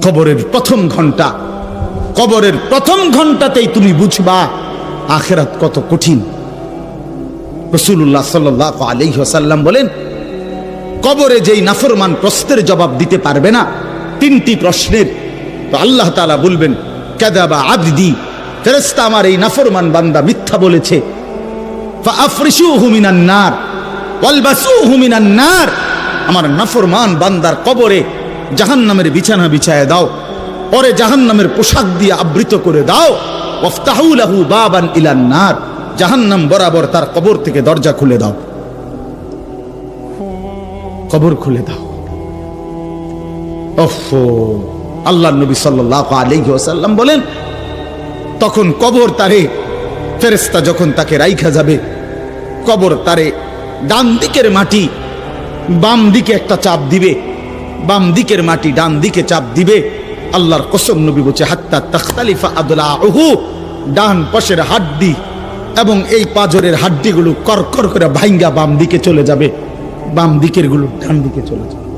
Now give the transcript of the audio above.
কবরের প্রথম ঘন্টা, কবরের প্রথম ঘন্টাতেই তুমি বুঝবা আখিরাত কত কঠিন। রাসূলুল্লাহ সাল্লাল্লাহু আলাইহি ওয়াসাল্লাম বলেন, কবরে যেই নাফরমান প্রশ্নের জবাব দিতে পারবে না, তিনটি প্রশ্নের, তো আল্লাহ তাআলা বলবেন কাযাবা আবদি, ফেরেশতা আমার এই নাফরমান বান্দা মিথ্যা বলেছে। ফাআফরিশুহু মিনান নার ওয়ালবাসুহু মিনান নার, আমার নাফরমান বান্দার কবরে জাহান্নামের বিছানা বিছায় দাও, পরে জাহান্নামের পোশাক দিয়ে আবৃত করে দাও। ওয়াফতাহু লাহু বাবান ইলান নার, জাহান্নাম বরাবর তার কবর থেকে দরজা খুলে দাও, কবর খুলে দাও। ওফো, আল্লাহর নবী সাল্লাল্লাহু আলাইহি ওয়াসাল্লাম বলেন, তখন কবর তারে, ফেরেশতা যখন তাকে রাইখা যাবে, কবর তারে ডান দিকের মাটি বাম দিকে একটা চাপ দিবে, বাম দিকের মাটি ডান দিকে চাপ দিবে। আল্লাহর কসম, নবী বলছে হাত্তা তাখতালিফা আদলাউহু, ডান পাশের হাড্ডি এবং এই পাজরের হাড্ডিগুলো করকর করে ভাঙ্গা বাম দিকে চলে যাবে, বাম দিকের গুলো ডান দিকে চলে যাবে।